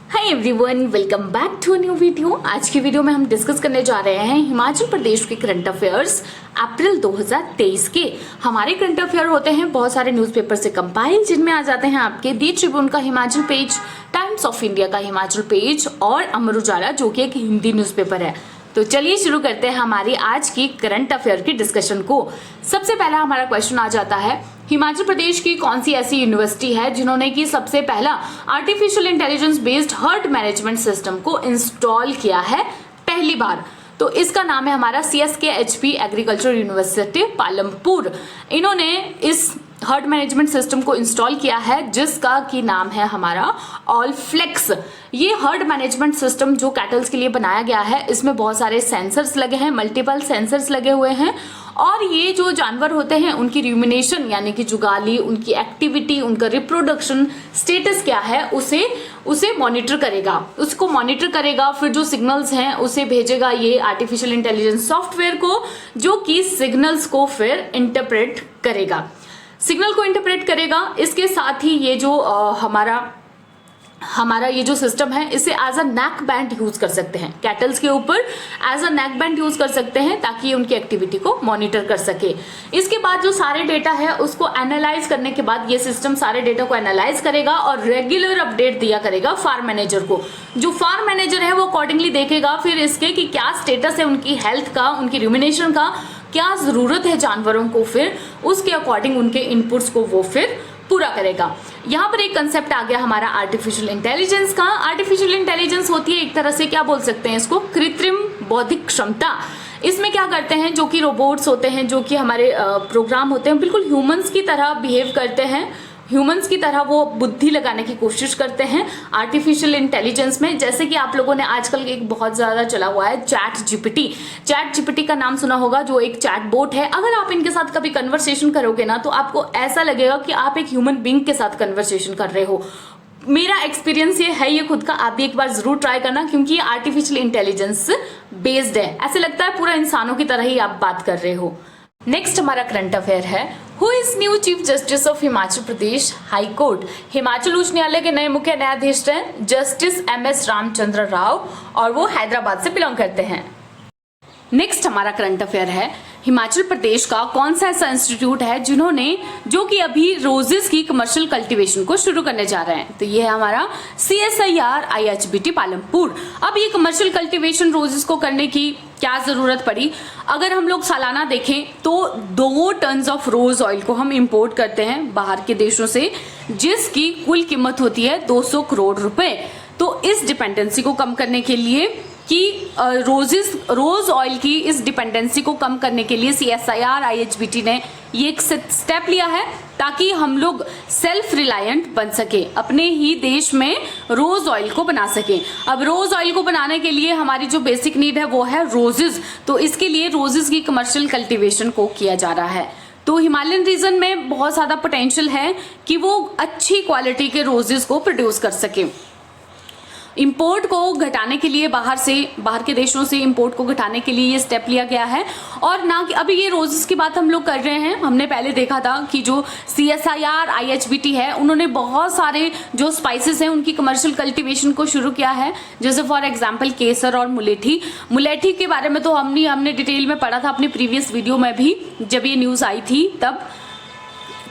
Hi everyone, welcome back to a new video. आज की video में हम डिस्कस करने जा रहे हैं हिमाचल प्रदेश के करंट अफेयर्स अप्रैल 2023 के। हमारे करंट अफेयर होते हैं बहुत सारे न्यूज़पेपर से कंपाइल, जिनमें आ जाते हैं आपके दी ट्रिब्यून का Himachal page, times of India का हिमाचल पेज और अमर उजाला जो कि एक हिंदी न्यूज़पेपर है। तो चलिए शुरू करते हैं हमारी आज की करंट अफेयर की डिस्कशन को। सबसे पहला हमारा क्वेश्चन आ जाता है, हिमाचल प्रदेश की कौन सी ऐसी यूनिवर्सिटी है जिन्होंने की सबसे पहला artificial intelligence based heart management system को इंस्टॉल किया है पहली बार। तो इसका नाम है हमारा CSKHP एग्रीकल्चर यूनिवर्सिटी पालमपुर। इन्होंने इस हर्ट मैनेजमेंट सिस्टम को इंस्टॉल किया है जिसका की नाम है हमारा ऑलफ्लेक्स। ये हर्ट मैनेजमेंट सिस्टम जो कैटल्स के लिए बनाया गया है, इसमें बहुत सारे सेंसर्स लगे हैं, मल्टीपल सेंसर्स लगे हुए हैं और ये जो जानवर होते हैं उनकी र्यूमिनेशन यानी कि जुगाली, उनकी एक्टिविटी, उनका रिप्रोडक्शन स्टेटस क्या है उसे मॉनिटर करेगा, उसको मॉनिटर करेगा। फिर जो सिग्नल्स हैं उसे भेजेगा ये आर्टिफिशियल इंटेलिजेंस सॉफ्टवेयर को, जो कि सिग्नल्स को फिर इंटरप्रेट करेगा, सिग्नल को इंटरप्रेट करेगा। इसके साथ ही ये जो हमारा ये जो सिस्टम है, इसे as a neck band use कर सकते हैं, कैटल्स के ऊपर as a neck band use कर सकते हैं ताकि उनकी एक्टिविटी को मॉनिटर कर सके। इसके बाद जो सारे डेटा है उसको एनालाइज करने के बाद ये सिस्टम सारे डेटा को एनालाइज करेगा और रेगुलर अपडेट दिया करेगा फार्म मैनेजर को। जो फार्म मैनेजर है वो अकॉर्डिंगली देखेगा फिर इसके कि क्या स्टेटस है उनकी हेल्थ का, उनकी र्यूमिनेशन का, क्या जरूरत है जानवरों को, फिर उसके अकॉर्डिंग उनके इनपुट्स को वो फिर पूरा करेगा। यहाँ पर एक कंसेप्ट आ गया हमारा आर्टिफिशियल इंटेलिजेंस का। आर्टिफिशियल इंटेलिजेंस होती है एक तरह से, क्या बोल सकते हैं इसको, कृत्रिम बौद्धिक क्षमता। इसमें क्या करते हैं, जो कि रोबोट्स होते हैं, जो कि हमारे प्रोग्राम होते हैं, बिल्कुल ह्यूमंस की तरह बिहेव करते हैं, ह्यूमंस की तरह वो बुद्धि लगाने की कोशिश करते हैं आर्टिफिशियल इंटेलिजेंस में। जैसे कि आप लोगों ने आजकल एक बहुत ज्यादा चला हुआ है चैट जीपीटी का नाम सुना होगा, जो एक चैट बोट है। अगर आप इनके साथ कभी कन्वर्सेशन करोगे ना तो आपको ऐसा लगेगा कि आप एक ह्यूमन बीइंग के साथ कन्वर्सेशन कर रहे हो। मेरा एक्सपीरियंस ये है, ये खुद का, आप भी एक बार जरूर ट्राई करना, क्योंकि ये आर्टिफिशियल इंटेलिजेंस बेस्ड है। ऐसे लगता है पूरा इंसानों की तरह ही आप बात कर रहे हो। नेक्स्ट हमारा करंट अफेयर है, who is new chief justice of Himachal Pradesh high court. Himachal उच्च न्यायालय के नए मुख्य न्यायाधीश हैं जस्टिस MS रामचंद्र राव और वो हैदराबाद से बिलोंग करते हैं। नेक्स्ट हमारा करंट अफेयर है, हिमाचल प्रदेश का कौन सा ऐसा इंस्टीट्यूट है जो कि अभी रोजेस की कमर्शियल कल्टीवेशन को शुरू करने जा रहे हैं। तो ये है हमारा CSIR IHBT पालमपुर। अब ये कमर्शियल कल्टीवेशन रोजेस को करने की क्या जरूरत पड़ी, अगर हम लोग सालाना देखें तो 2 टन ऑफ रोज ऑयल को हम इंपोर्ट करते हैं बाहर के देशों से, जिसकी कुल कीमत होती है 200 करोड़ रुपए। तो इस डिपेंडेंसी को कम करने के लिए कि रोज ऑयल की इस डिपेंडेंसी को कम करने के लिए CSIR IHBT ने ये एक स्टेप लिया है ताकि हम लोग सेल्फ रिलायंट बन सके, अपने ही देश में रोज ऑयल को बना सके। अब रोज ऑयल को बनाने के लिए हमारी जो बेसिक नीड है वो है रोजेस, तो इसके लिए रोजेस की कमर्शियल कल्टीवेशन को किया जा रहा है। तो हिमालयन रीजन में बहुत ज़्यादा पोटेंशियल है कि वो अच्छी क्वालिटी के रोजेस को प्रोड्यूस कर सके। इंपोर्ट को घटाने के लिए बाहर के देशों से इंपोर्ट को घटाने के लिए ये स्टेप लिया गया है। और ना कि अभी ये रोजेस की बात हम लोग कर रहे हैं, हमने पहले देखा था कि जो CSIR IHBT है उन्होंने बहुत सारे जो स्पाइसेस हैं उनकी कमर्शियल कल्टीवेशन को शुरू किया है, जैसे फॉर एग्जांपल केसर और मुलेठी के बारे में तो हमने डिटेल में पढ़ा था अपनी प्रीवियस वीडियो में भी, जब ये न्यूज़ आई थी तब।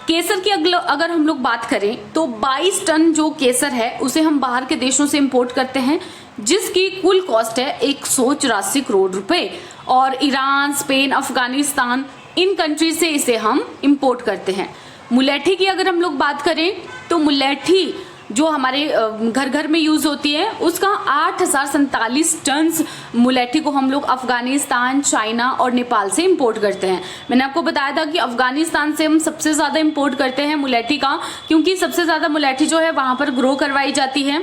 केसर की अगर हम लोग बात करें तो 22 टन जो केसर है उसे हम बाहर के देशों से इंपोर्ट करते हैं, जिसकी कुल कॉस्ट है 184 करोड़ रुपए। और Iran, Spain, Afghanistan, in country से इसे हम इंपोर्ट करते हैं। मुलेठी की अगर हम लोग बात करें तो मुलेठी जो हमारे घर घर में यूज होती है उसका 8047 टन मुलेठी को हम लोग अफगानिस्तान, चाइना और नेपाल से इंपोर्ट करते हैं। मैंने आपको बताया था कि अफगानिस्तान से हम सबसे ज्यादा इंपोर्ट करते हैं मुलेठी का, क्योंकि सबसे ज्यादा मुलेठी जो है वहां पर ग्रो करवाई जाती है।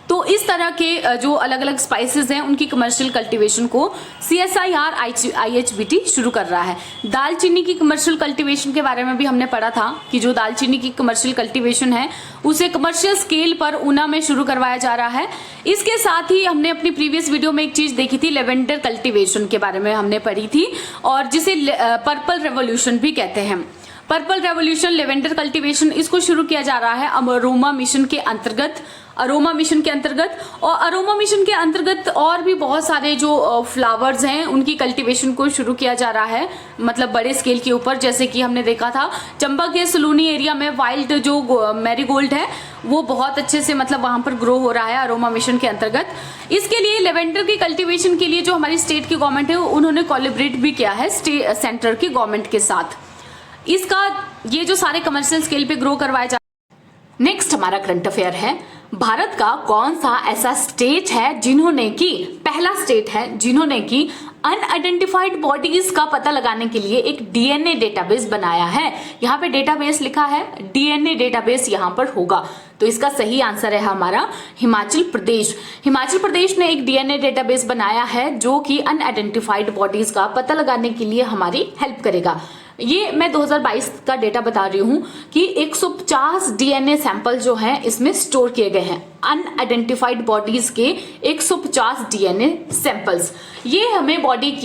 तो इस तरह के जो अलग अलग स्पाइसेस हैं उनकी कमर्शियल कल्टीवेशन को CSIR IHBT शुरू कर रहा है। दालचीनी की कमर्शियल कल्टीवेशन के बारे में भी हमने पढ़ा था कि जो दालचीनी की कमर्शियल कल्टीवेशन है उसे कमर्शियल स्केल पर ऊना में शुरू करवाया जा रहा है। इसके साथ ही हमने अपनी प्रीवियस वीडियो में एक चीज देखी थी, लेवेंडर कल्टीवेशन के बारे में हमने पढ़ी थी, और जिसे पर्पल रेवोल्यूशन भी कहते हैं। पर्पल रेवोल्यूशन लेवेंडर कल्टीवेशन, इसको शुरू किया जा रहा है अरोमा मिशन के अंतर्गत। और अरोमा मिशन के अंतर्गत और भी बहुत सारे जो फ्लावर्स हैं उनकी कल्टीवेशन को शुरू किया जा रहा है, मतलब बड़े स्केल के ऊपर। जैसे कि हमने देखा था चंबा के सलूनी एरिया में वाइल्ड जो मैरीगोल्ड है वो बहुत अच्छे से मतलब वहां पर ग्रो हो रहा है अरोमा मिशन के अंतर्गत। इसके लिए लेवेंडर की कल्टीवेशन के लिए जो हमारी स्टेट की गवर्नमेंट है उन्होंने कोलैबोरेट भी किया है सेंटर की गवर्नमेंट के साथ। इसका ये जो सारे कमर्शियल स्केल पे ग्रो करवाए जा। नेक्स्ट हमारा करंट अफेयर है, भारत का कौन सा ऐसा स्टेट है जिन्होंने की, पहला स्टेट है जिन्होंने की अनआइडेंटिफाइड बॉडीज का पता लगाने के लिए एक डीएनए डेटाबेस बनाया है। यहाँ पे डेटाबेस लिखा है, डीएनए डेटाबेस यहाँ पर होगा, तो इसका सही आंसर है हमारा हिमाचल प्रदेश। हिमाचल प्रदेश ने एक डीएनए डेटाबेस बनाया है जो कि अनआइडेंटिफाइड बॉडीज का पता लगाने के लिए हमारी हेल्प करेगा। ये मैं 2022 का डेटा बता रही हूँ कि 150 डीएनए सैंपल जो हैं इसमें स्टोर किए गए हैं, अनआइडेंटिफाइड बॉडीज के 150 डीएनए सैंपल्स। ये हमें बॉडीज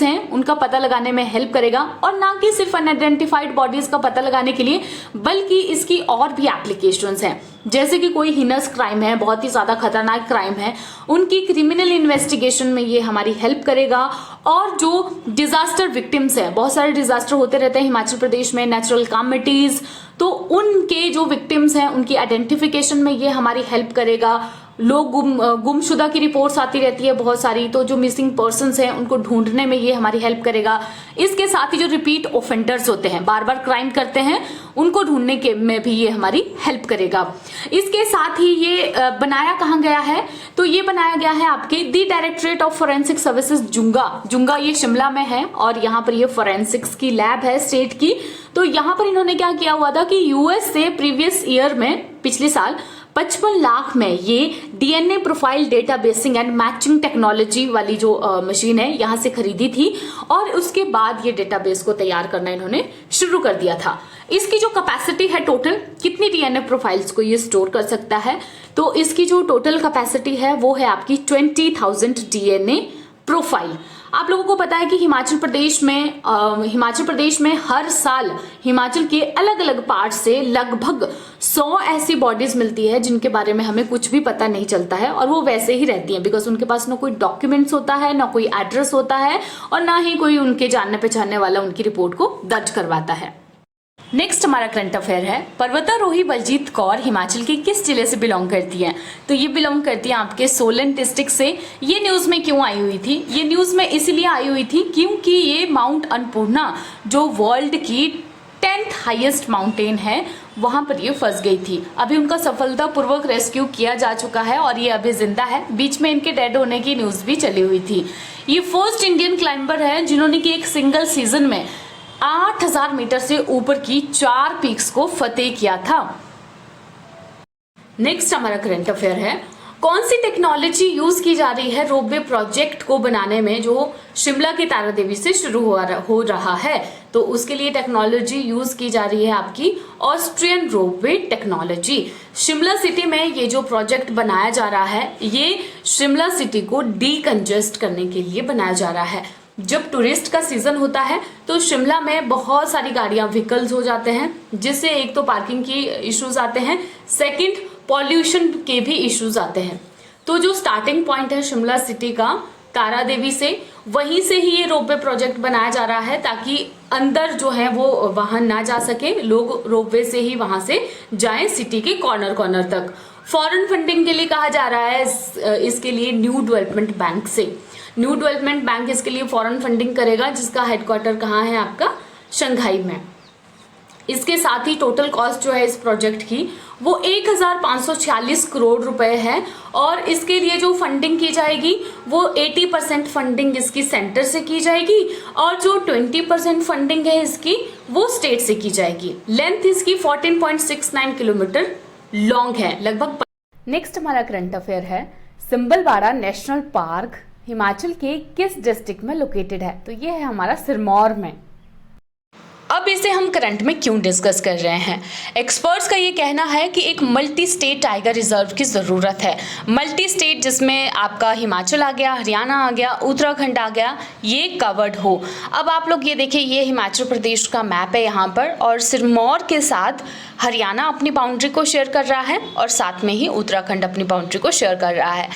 हैं उनका पता लगाने में हेल्प करेगा, और ना कि सिर्फ अनआइडेंटिफाइड बॉडीज का पता लगाने के लिए बल्कि इसकी और भी एप्लीकेशंस हैं। जैसे कि कोई हिनस क्राइम है, बहुत ही ज्यादा खतरनाक क्राइम है, उनकी क्रिमिनल इन्वेस्टिगेशन में ये हमारी हेल्प करेगा। और जो डिजास्टर विक्टिम्स है, बहुत सारे डिजास्टर होते रहते हैं हिमाचल प्रदेश में, नेचुरल कैलामिटीज, तो उनके जो विक्टिम्स हैं उनकी आइडेंटिफिकेशन में ये हमारी हेल्प करेगा। लोग गुमशुदा की रिपोर्ट्स आती रहती है बहुत सारी, तो जो मिसिंग पर्सन्स हैं उनको ढूंढने में ये हमारी हेल्प करेगा। इसके साथ ही जो रिपीट ऑफेंडर्स होते हैं, बार बार क्राइम करते हैं, उनको ढूंढने के में भी ये हमारी हेल्प करेगा। इसके साथ ही ये बनाया कहाँ गया है, तो ये बनाया गया है आपके the Directorate of Forensic Services Junga ये शिमला में है, और यहाँ पर ये फोरेंसिक्स की लैब है स्टेट की। तो यहाँ पर इन्होंने क्या किया हुआ था कि यूएस से प्रीवियस ईयर में, पिछले साल 55 लाख में ये DNA profile data basin and matching technology वाली जो मशीन है यहाँ से खरीदी थी, और उसके बाद ये डेटाबेस को तैयार करना इन्होंने शुरू कर दिया था। इसकी जो कैपेसिटी है टोटल, कितनी डीएनए प्रोफाइल्स को ये स्टोर कर सकता है, तो इसकी जो टोटल कैपेसिटी है वो है आपकी 20,000 डीएनए प्रोफाइल। आप लोगों को पता है कि हिमाचल प्रदेश में हर साल हिमाचल के अलग अलग पार्ट से लगभग 100 ऐसी बॉडीज मिलती है जिनके बारे में हमें कुछ भी पता नहीं चलता है, और वो वैसे ही रहती हैं बिकॉज उनके पास ना कोई डॉक्यूमेंट्स होता है, ना कोई एड्रेस होता है, और ना ही कोई उनके जानने पहचानने वाला उनकी रिपोर्ट को दर्ज करवाता है। नेक्स्ट हमारा करंट अफेयर है, पर्वतारोही बलजीत कौर हिमाचल के किस जिले से बिलोंग करती है, तो ये बिलोंग करती है आपके सोलन डिस्ट्रिक्ट से। ये न्यूज में क्यों आई हुई थी, ये न्यूज में इसीलिए आई हुई थी क्योंकि ये माउंट अन्नपूर्णा जो वर्ल्ड की 10th हाईएस्ट माउंटेन है वहां पर ये फंस गई थी। अभी उनका सफलतापूर्वक रेस्क्यू किया जा चुका है और ये अभी जिंदा है। बीच में इनके डेड होने की न्यूज भी चली हुई थी। ये फर्स्ट इंडियन क्लाइंबर है जिन्होंने की एक सिंगल सीजन में 8,000 मीटर से ऊपर की 4 पीक्स को फतेह किया था। नेक्स्ट हमारा करंट अफेयर है, कौन सी टेक्नोलॉजी यूज की जा रही है रोपवे प्रोजेक्ट को बनाने में जो शिमला के तारा देवी से शुरू हो रहा है, तो उसके लिए टेक्नोलॉजी यूज की जा रही है आपकी Austrian ropeway technology. Shimla city में ये जो प्रोजेक्ट बनाया जा रहा है ये शिमला सिटी को डीकंजेस्ट करने के लिए बनाया जा रहा है। जब टूरिस्ट का सीजन होता है तो शिमला में बहुत सारी गाड़ियां व्हीकल्स हो जाते हैं, जिससे एक तो पार्किंग की इश्यूज आते हैं, सेकंड पॉल्यूशन के भी इश्यूज आते हैं। तो जो स्टार्टिंग पॉइंट है शिमला सिटी का तारा देवी से, वहीं से ही ये रोपवे प्रोजेक्ट बनाया जा रहा है ताकि अंदर जो है वो वाहन ना जा सके, लोग रोपवे से ही वहां से जाएं सिटी के कॉर्नर कॉर्नर तक। फॉरेन फंडिंग के लिए कहा जा रहा है इसके लिए न्यू डेवलपमेंट बैंक से। न्यू डेवलपमेंट बैंक इसके लिए फॉरेन फंडिंग करेगा, जिसका हेडक्वार्टर कहाँ है आपका, शंघाई में। इसके साथ ही टोटल कॉस्ट जो है इस प्रोजेक्ट की वो 1,546 करोड़ रुपए है, और इसके लिए जो फंडिंग की जाएगी वो 80% फंडिंग इसकी सेंटर से की जाएगी, और जो 20% फंडिंग है इसकी वो स्टेट से की जाएगी। लेंथ इसकी 14.69 किलोमीटर लॉन्ग है लगभग। नेक्स्ट हमारा करंट अफेयर है, सिंबलवाड़ा नेशनल पार्क हिमाचल के किस डिस्ट्रिक्ट में लोकेटेड है, तो ये है हमारा सिरमौर में। अब इसे हम करंट में क्यों डिस्कस कर रहे हैं? एक्सपर्ट्स का ये कहना है कि एक मल्टी स्टेट टाइगर रिजर्व की ज़रूरत है। मल्टी स्टेट जिसमें आपका हिमाचल आ गया, हरियाणा आ गया, उत्तराखंड आ गया, ये कवर्ड हो। अब आप लोग ये देखिए, ये हिमाचल प्रदेश का मैप है यहाँ पर, और सिरमौर के साथ हरियाणा अपनी बाउंड्री को शेयर कर रहा है और साथ में ही उत्तराखंड अपनी बाउंड्री को शेयर कर रहा है।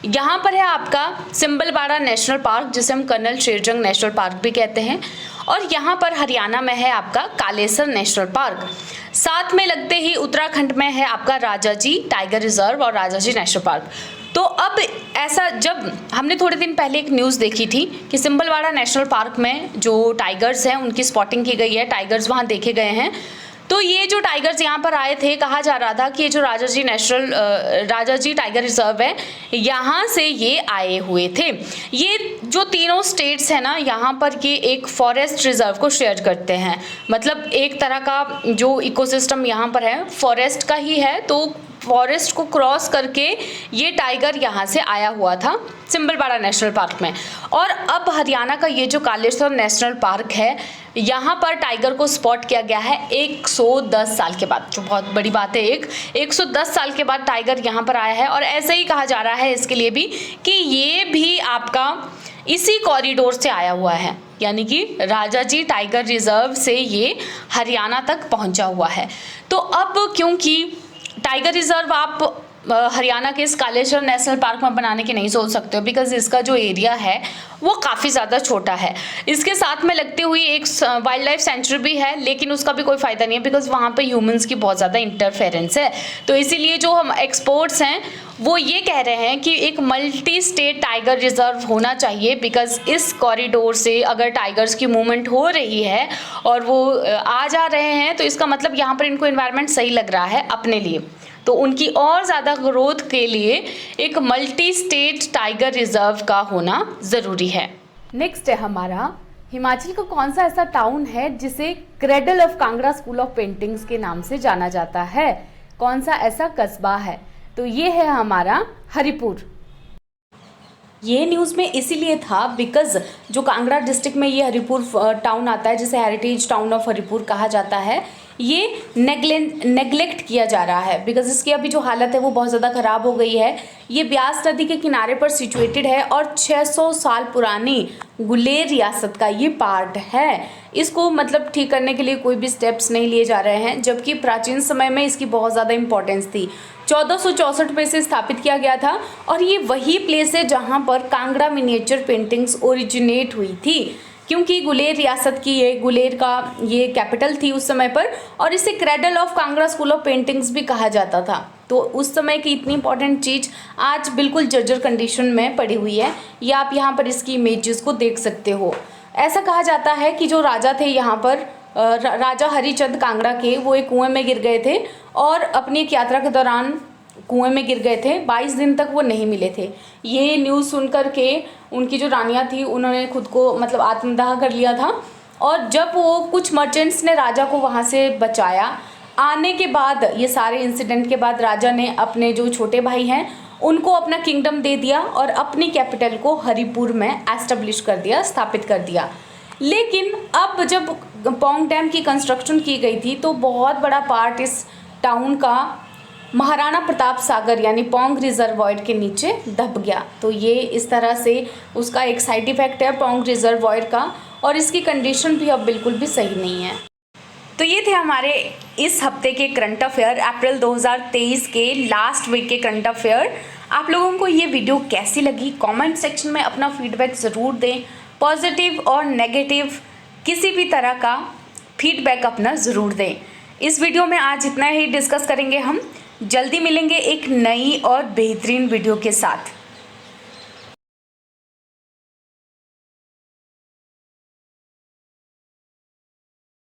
यहाँ पर है आपका सिंबलबाड़ा नेशनल पार्क, जिसे हम कर्नल शेरजंग नेशनल पार्क भी कहते हैं, और यहाँ पर हरियाणा में है आपका कालेसर नेशनल पार्क। साथ में लगते ही उत्तराखंड में है आपका राजाजी टाइगर रिजर्व और राजाजी नेशनल पार्क। तो अब ऐसा, जब हमने थोड़े दिन पहले एक न्यूज़ देखी थी कि सिंबलबाड़ा नेशनल पार्क में जो टाइगर्स हैं उनकी स्पॉटिंग की गई है, टाइगर्स वहाँ देखे गए हैं। तो ये जो टाइगर्स यहाँ पर आए थे, कहा जा रहा था कि ये जो राजाजी टाइगर रिजर्व है, यहाँ से ये आए हुए थे। ये जो तीनों स्टेट्स हैं ना, यहाँ पर ये एक फॉरेस्ट रिजर्व को शेयर करते हैं। मतलब एक तरह का जो इकोसिस्टम यहाँ पर है फॉरेस्ट का ही है। तो फॉरेस्ट को क्रॉस करके ये टाइगर यहाँ से आया हुआ था सिंबलबाड़ा नेशनल पार्क में। और अब हरियाणा का ये जो कालेसर नेशनल पार्क है, यहाँ पर टाइगर को स्पॉट किया गया है 110 साल के बाद, जो बहुत बड़ी बात है। 110 साल के बाद टाइगर यहाँ पर आया है। और ऐसे ही कहा जा रहा है इसके लिए भी कि ये भी आपका इसी कॉरिडोर से आया हुआ है, यानी कि राजाजी टाइगर रिजर्व से ये हरियाणा तक पहुँचा हुआ है। तो अब क्योंकि टाइगर रिजर्व आप हरियाणा के इस कालेसर नेशनल पार्क में बनाने की नहीं सोच सकते हो, बिकॉज इसका जो एरिया है वो काफ़ी ज़्यादा छोटा है। इसके साथ में लगती हुई एक वाइल्ड लाइफ सेंचुरी भी है, लेकिन उसका भी कोई फ़ायदा नहीं है, बिकॉज वहाँ पे ह्यूमंस की बहुत ज़्यादा इंटरफेरेंस है। तो इसीलिए जो हम एक्सपर्ट्स हैं वो ये कह रहे हैं कि एक मल्टी स्टेट टाइगर रिजर्व होना चाहिए, बिकॉज इस कॉरिडोर से अगर टाइगर्स की मूवमेंट हो रही है और वो आ जा रहे हैं, तो इसका मतलब यहाँ पर इनको एनवायरनमेंट सही लग रहा है अपने लिए। तो उनकी और ज़्यादा ग्रोथ के लिए एक मल्टी स्टेट टाइगर रिजर्व का होना ज़रूरी है। नेक्स्ट है हमारा, हिमाचल का कौन सा ऐसा टाउन है जिसे cradle of Kangra school of paintings के नाम से जाना जाता है? कौन सा ऐसा कस्बा है? तो ये है हमारा हरिपुर। ये न्यूज़ में इसीलिए था बिकॉज जो कांगड़ा डिस्ट्रिक्ट में ये हरिपुर टाउन आता है, जिसे हेरिटेज टाउन ऑफ हरिपुर कहा जाता है, ये नेग्लेक्ट किया जा रहा है बिकॉज इसकी अभी जो हालत है वो बहुत ज़्यादा ख़राब हो गई है। ये ब्यास नदी के किनारे पर सिचुएटेड है और 600 साल पुरानी गुलेर रियासत का ये पार्ट है। इसको मतलब ठीक करने के लिए कोई भी स्टेप्स नहीं लिए जा रहे हैं, जबकि प्राचीन समय में इसकी बहुत ज़्यादा इंपॉर्टेंस थी। 1464 में इसे स्थापित किया गया था और ये वही प्लेस है जहाँ पर कांगड़ा मिनिएचर पेंटिंग्स ओरिजिनेट हुई थी, क्योंकि गुलेर रियासत की ये गुलेर का ये कैपिटल थी उस समय पर, और इसे cradle of Kangra school of paintings भी कहा जाता था। तो उस समय की इतनी इंपॉर्टेंट चीज़ आज बिल्कुल जर्जर कंडीशन में पड़ी हुई है। ये आप यहाँ पर इसकी इमेजेस को देख सकते हो। ऐसा कहा जाता है कि जो राजा थे यहाँ पर, राजा हरिचंद कांगड़ा के, वो एक कुएं में गिर गए थे और अपनी एक यात्रा के दौरान कुएं में गिर गए थे। 22 दिन तक वो नहीं मिले थे। ये न्यूज़ सुन कर के उनकी जो रानियाँ थी उन्होंने खुद को मतलब आत्मदाह कर लिया था, और जब वो कुछ मर्चेंट्स ने राजा को वहाँ से बचाया, आने के बाद ये सारे इंसिडेंट के बाद राजा ने अपने जो छोटे भाई हैं उनको अपना किंगडम दे दिया और अपनी कैपिटल को हरिपुर में एस्टेब्लिश कर दिया, स्थापित कर दिया। लेकिन अब जब पौंग डैम की कंस्ट्रक्शन की गई थी तो बहुत बड़ा पार्ट इस टाउन का महाराणा प्रताप सागर यानी पौंग रिजर्वॉयर के नीचे दब गया। तो ये इस तरह से उसका एक साइड इफेक्ट है पौंग रिजर्वॉयर का, और इसकी कंडीशन भी अब बिल्कुल भी सही नहीं है। तो ये थे हमारे इस हफ्ते के करंट अफेयर, अप्रैल 2023 के लास्ट वीक के करंट अफेयर। आप लोगों को ये वीडियो कैसी लगी कमेंट सेक्शन में अपना फीडबैक ज़रूर दें। पॉजिटिव और नेगेटिव किसी भी तरह का फीडबैक अपना ज़रूर दें। इस वीडियो में आज इतना ही डिस्कस करेंगे हम। जल्दी मिलेंगे एक नई और बेहतरीन वीडियो के साथ।